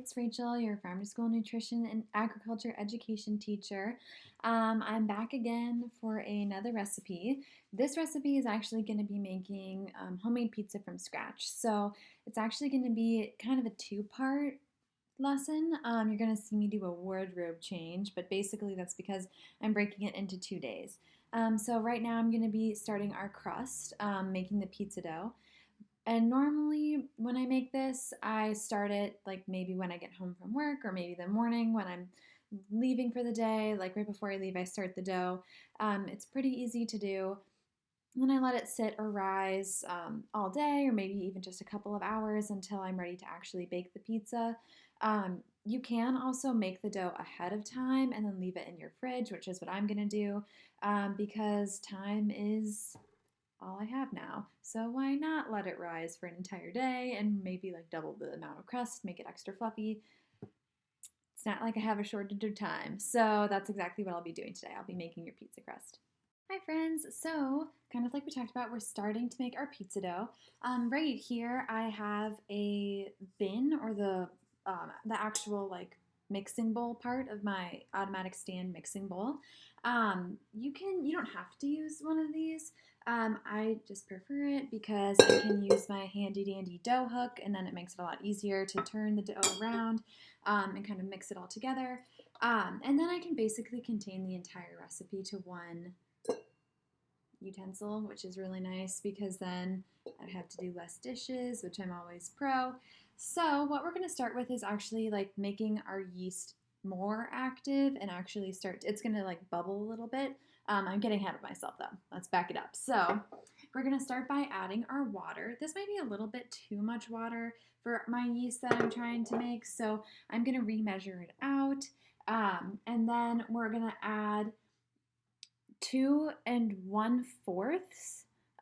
it's Rachel, your farm to school nutrition and agriculture education teacher. I'm back again for another recipe. This recipe is actually going to be making homemade pizza from scratch. So it's actually going to be kind of a two-part lesson. You're going to see me do a wardrobe change, but basically that's because I'm breaking it into 2 days. So right now I'm going to be starting our crust, making the pizza dough. And normally when I make this, I start it like maybe when I get home from work or maybe the morning when I'm leaving for the day, like right before I leave, I start the dough. It's pretty easy to do. And then I let it sit or rise all day or maybe even just a couple of hours until I'm ready to actually bake the pizza. You can also make the dough ahead of time and then leave it in your fridge, which is what I'm going to do because time is all I have now. So why not let it rise for an entire day and maybe like double the amount of crust, make it extra fluffy. It's not like I have a shortage of time. So that's exactly what I'll be doing today. I'll be making your pizza crust. Hi friends, so kind of like we talked about, we're starting to make our pizza dough. Right here I have a bin or the actual like mixing bowl part of my automatic stand mixing bowl. You don't have to use one of these. I just prefer it because I can use my handy dandy dough hook and then it makes it a lot easier to turn the dough around and kind of mix it all together. And then I can basically contain the entire recipe to one utensil, which is really nice because then I have to do less dishes, which I'm always pro. So what we're going to start with is actually like making our yeast more active and actually it's going to like bubble a little bit. I'm getting ahead of myself though. Let's back it up. So we're going to start by adding our water. This might be a little bit too much water for my yeast that I'm trying to make, so I'm going to remeasure it out. And then we're going to add 2 1/4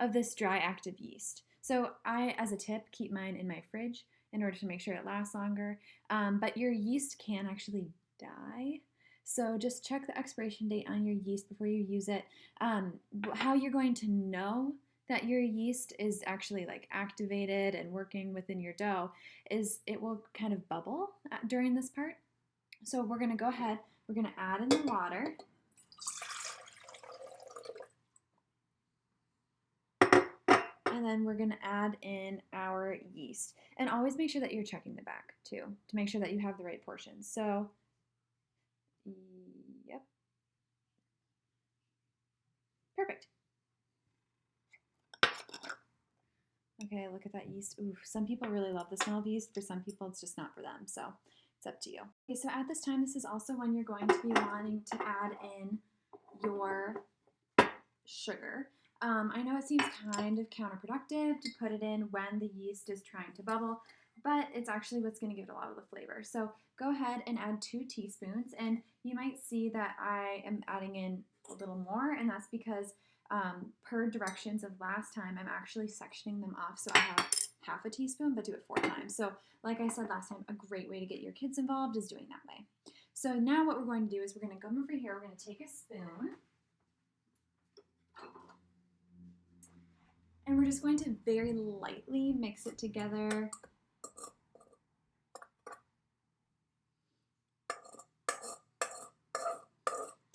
of this dry active yeast. So I, as a tip, keep mine in my fridge in order to make sure it lasts longer. But your yeast can actually die. So just check the expiration date on your yeast before you use it. How you're going to know that your yeast is actually like activated and working within your dough is it will kind of bubble during this part. So we're going to go ahead, we're going to add in the water. And then we're going to add in our yeast. And always make sure that you're checking the back too to make sure that you have the right portions. So, yep. Perfect. Okay, look at that yeast. Ooh, some people really love the smell of yeast. For some people, it's just not for them. So it's up to you. Okay, so at this time, this is also when you're going to be wanting to add in your sugar. I know it seems kind of counterproductive to put it in when the yeast is trying to bubble, but it's actually what's going to give it a lot of the flavor. So go ahead and add 2 teaspoons, and you might see that I am adding in a little more, and that's because per directions of last time, I'm actually sectioning them off, so I have half a teaspoon, but do it 4 times. So like I said last time, a great way to get your kids involved is doing that way. So now what we're going to do is we're going to come over here, we're going to take a spoon, and we're just going to very lightly mix it together.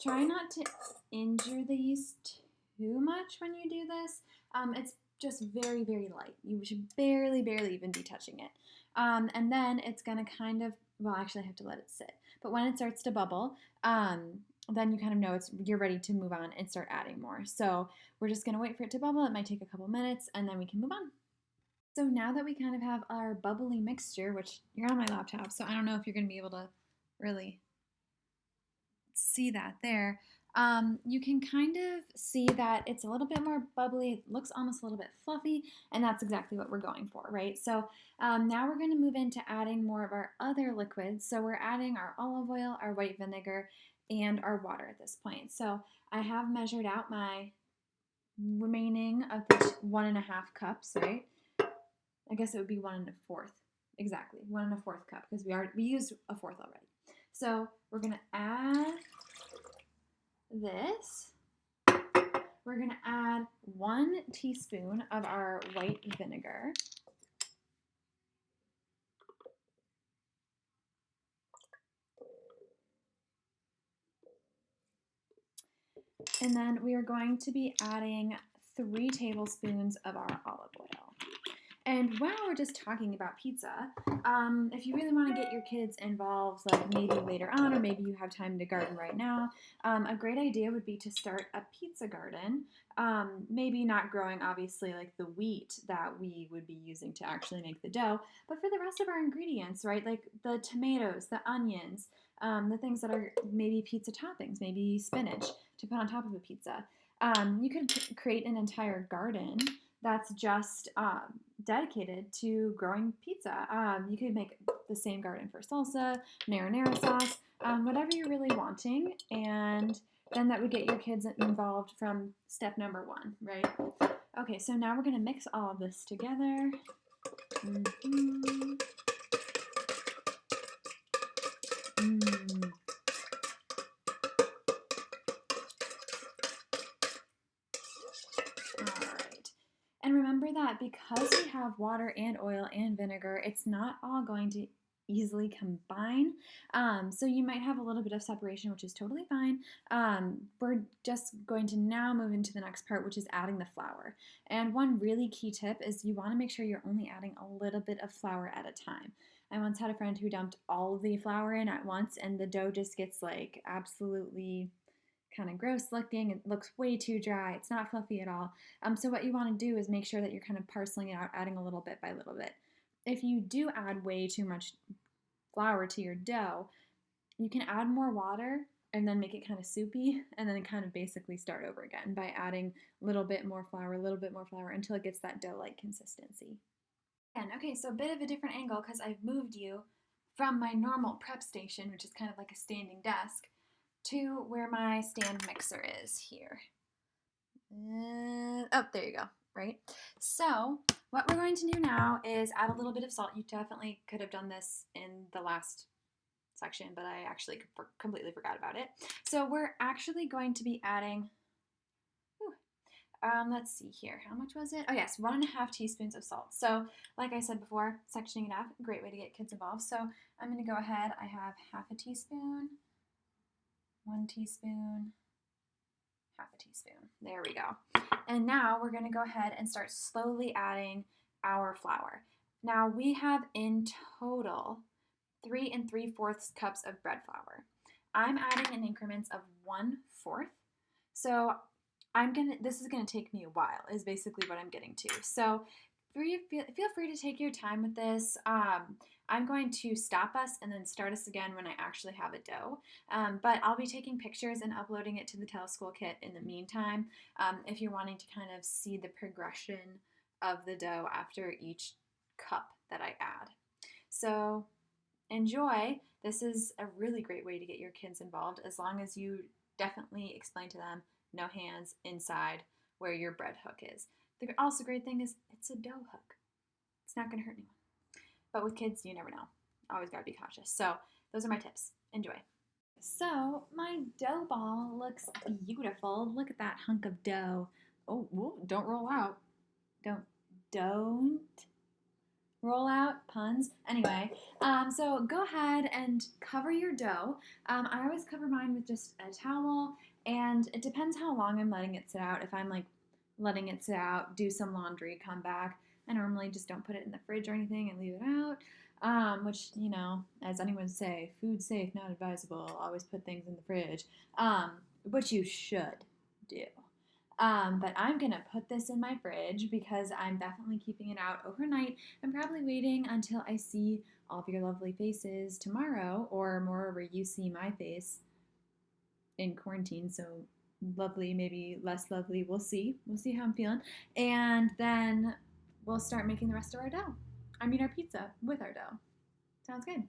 Try not to injure the yeast too much when you do this. It's just very, very light. You should barely even be touching it. And then it's going to kind of, well, actually I have to let it sit. But when it starts to bubble, then you kind of know you're ready to move on and start adding more. So we're just going to wait for it to bubble. It might take a couple minutes and then we can move on. So now that we kind of have our bubbly mixture, which you're on my laptop, so I don't know if you're going to be able to really see that there. You can kind of see that it's a little bit more bubbly. It looks almost a little bit fluffy, and that's exactly what we're going for, right? So now we're going to move into adding more of our other liquids. So we're adding our olive oil, our white vinegar, and our water at this point. So I have measured out my remaining of the 1.5 cups, right? I guess it would be 1 1/4. Exactly, 1 1/4 cup because we used a fourth already. So we're going to add this. We're going to add 1 teaspoon of our white vinegar. And then we are going to be adding 3 tablespoons of our olive oil. And while we're just talking about pizza, if you really want to get your kids involved, like maybe later on, or maybe you have time to garden right now, a great idea would be to start a pizza garden. Maybe not growing, obviously, like the wheat that we would be using to actually make the dough, but for the rest of our ingredients, right? Like the tomatoes, the onions, the things that are maybe pizza toppings, maybe spinach to put on top of a pizza. You could create an entire garden that's just dedicated to growing pizza. You could make the same garden for salsa, marinara sauce, whatever you're really wanting, and then that would get your kids involved from step number 1, right? Okay, so now we're gonna mix all of this together. Mm-hmm. Mm. All right. And remember that because we have water and oil and vinegar, it's not all going to easily combine. So you might have a little bit of separation, which is totally fine. We're just going to now move into the next part, which is adding the flour. And one really key tip is you want to make sure you're only adding a little bit of flour at a time. I once had a friend who dumped all of the flour in at once, and the dough just gets like absolutely kind of gross looking. It looks way too dry. It's not fluffy at all. So what you want to do is make sure that you're kind of parceling it out, adding a little bit by little bit. If you do add way too much flour to your dough, you can add more water and then make it kind of soupy and then kind of basically start over again by adding a little bit more flour, a little bit more flour until it gets that dough-like consistency. And okay, so a bit of a different angle because I've moved you from my normal prep station, which is kind of like a standing desk, to where my stand mixer is here. Oh, there you go, right? So what we're going to do now is add a little bit of salt. You definitely could have done this in the last section, but I actually completely forgot about it. So we're actually going to be adding, let's see here. How much was it? Oh yes, 1.5 teaspoons of salt. So like I said before, sectioning it up, a great way to get kids involved. So I'm going to go ahead. I have 1/2 teaspoon, 1 teaspoon, 1/2 teaspoon. There we go. And now we're going to go ahead and start slowly adding our flour. Now we have in total 3 3/4 cups of bread flour. I'm adding in increments of 1/4. So this is gonna take me a while, is basically what I'm getting to. So feel free to take your time with this. I'm going to stop us and then start us again when I actually have a dough. But I'll be taking pictures and uploading it to the Teleschool kit in the meantime, if you're wanting to kind of see the progression of the dough after each cup that I add. So enjoy. This is a really great way to get your kids involved, as long as you definitely explain to them no hands inside where your bread hook is. The also great thing is it's a dough hook. It's not going to hurt anyone. But with kids, you never know. Always got to be cautious. So those are my tips. Enjoy. So my dough ball looks beautiful. Look at that hunk of dough. Oh, whoa, don't roll out. Don't roll out, puns. Anyway, so go ahead and cover your dough. I always cover mine with just a towel, and it depends how long I'm letting it sit out. If I'm like letting it sit out, do some laundry, come back, I normally just don't put it in the fridge or anything and leave it out. Which, you know, as anyone would say, food safe, not advisable. Always put things in the fridge, which you should do. But I'm going to put this in my fridge because I'm definitely keeping it out overnight. I'm probably waiting until I see all of your lovely faces tomorrow, or moreover, you see my face in quarantine. So lovely, maybe less lovely. We'll see. We'll see how I'm feeling. And then we'll start making the rest of our dough. I mean, our pizza with our dough. Sounds good.